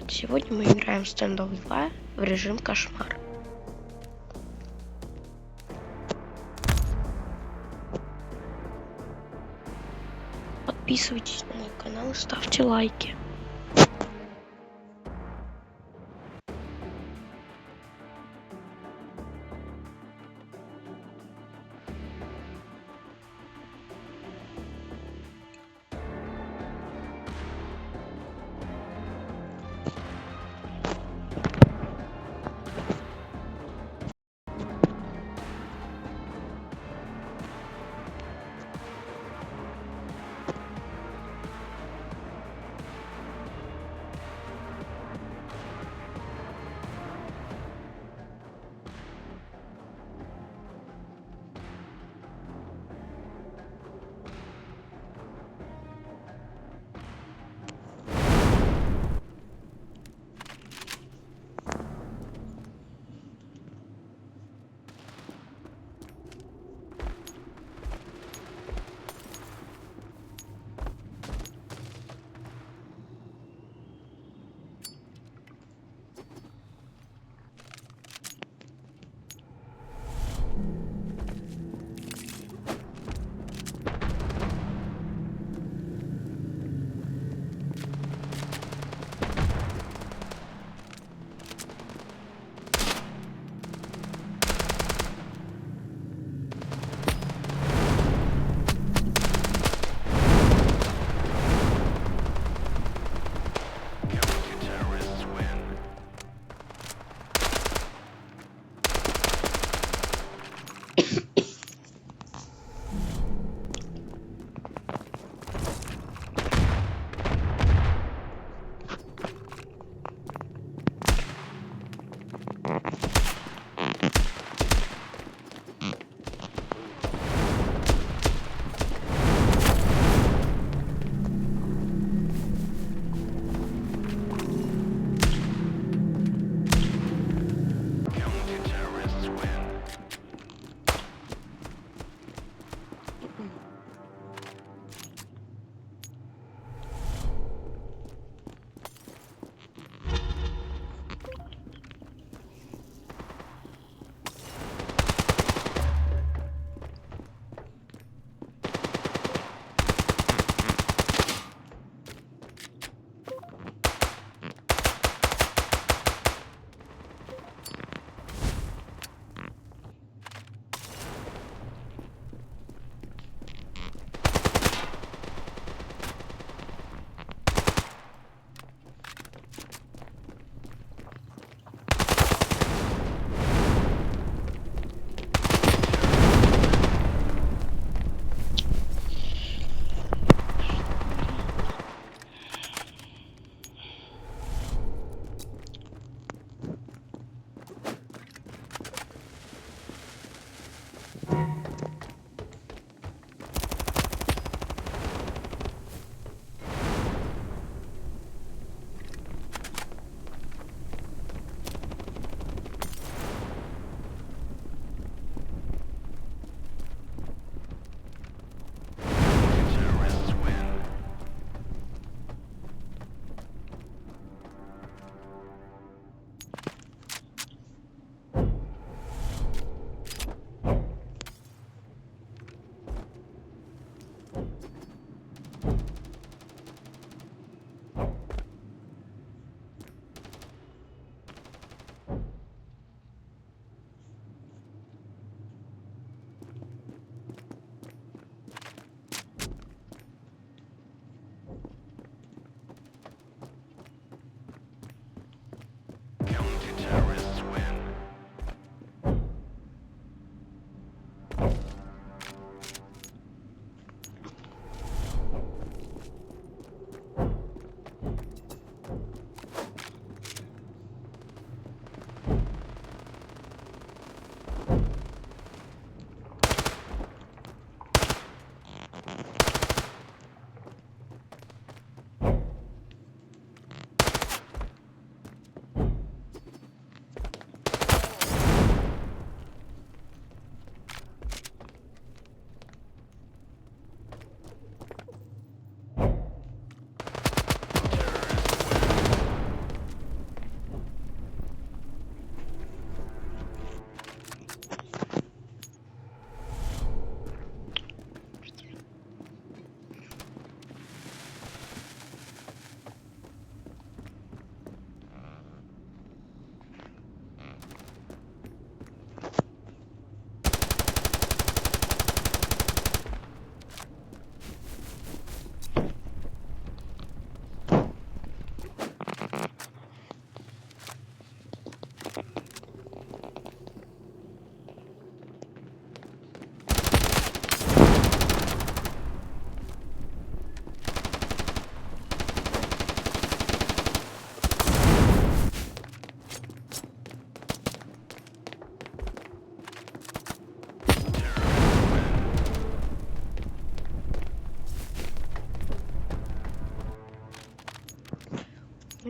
Сегодня мы играем в Standoff 2 в режим кошмар. Подписывайтесь на мой канал и ставьте лайки.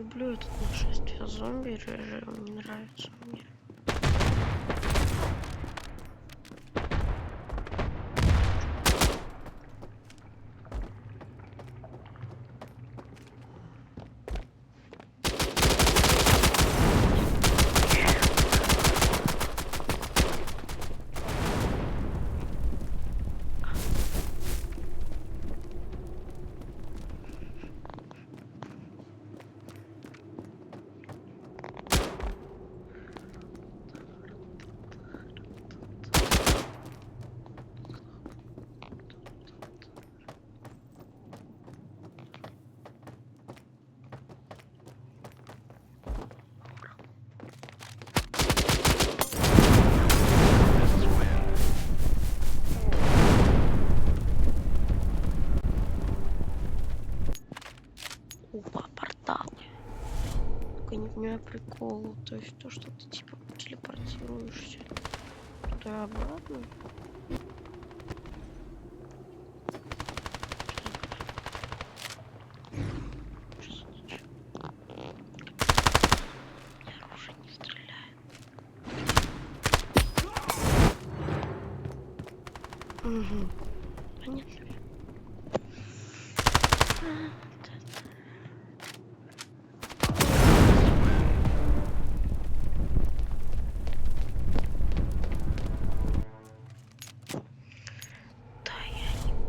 люблю этот нашествие зомби режим, не нравится мне. Опа, порталы. Только не понимаю прикол. То есть то, что ты типа телепортируешься туда и обратно. Оружие не стреляет. Угу. Понятно.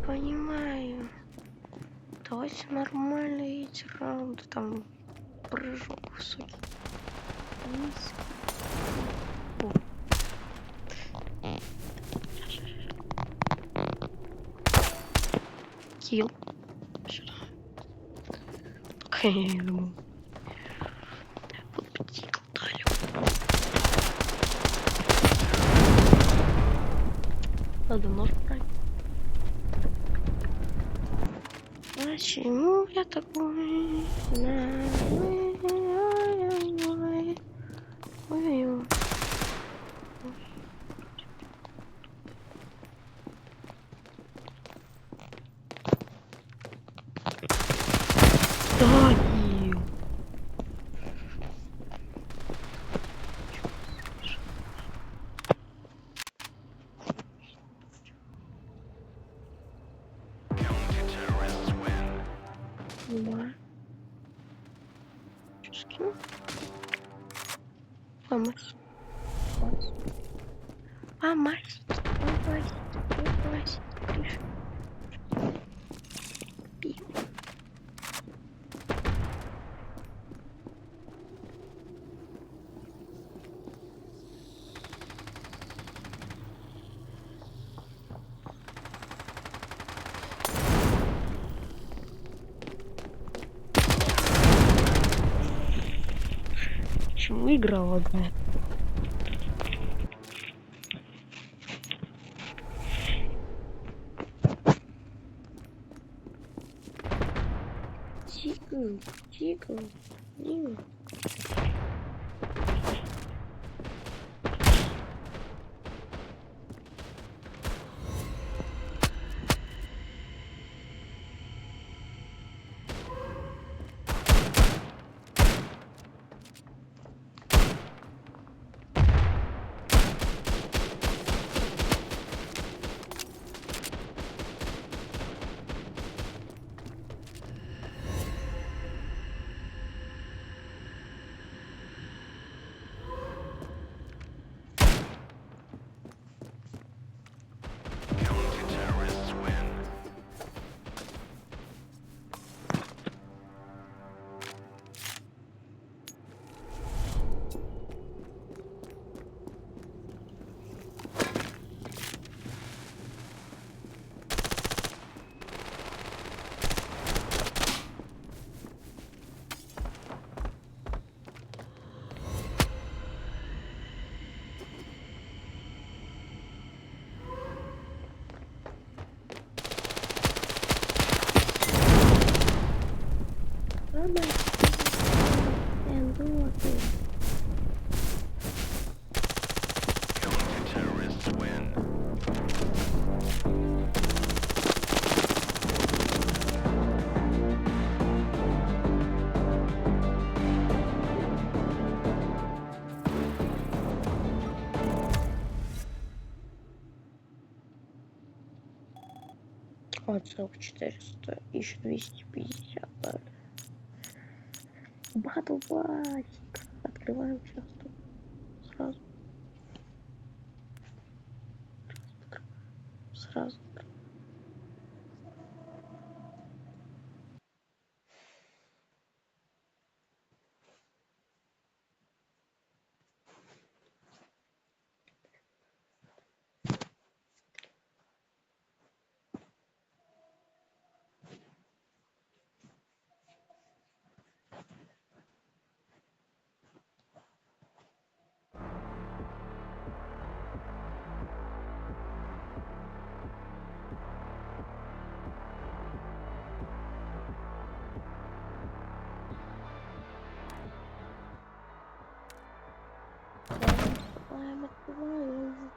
Понимаю. Давайте нормально эти раунды, там прыжок высокий. Низкий. Килл. Сюда. Пока я иду. Подпотикл дали. Надо нож брать. Почему я такой? Ой-ой-ой. Да, понимаю. Что скину? Помочь. Помочь. Помочь. Гриша. Пиво. Почему игра лагает? Тикаю. целых 400, еще 250 дали. Батл патик. Открываем сейчас тут. Сразу. Сразу. Открываем.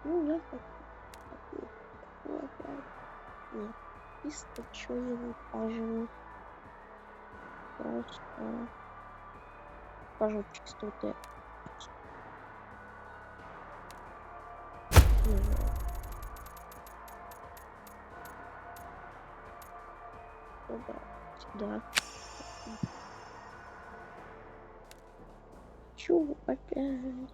Ну, я хочу. Нет, чисто что-нибудь, пожалуй. Просто покажу чисто вот это. Не знаю. Сюда. Сюда. Чё опять?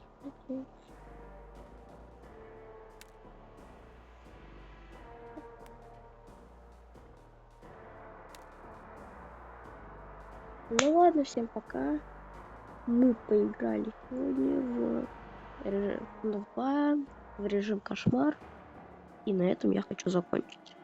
Ну ладно, всем пока. Мы поиграли сегодня в режим 2, в режим кошмар. И на этом я хочу закончить.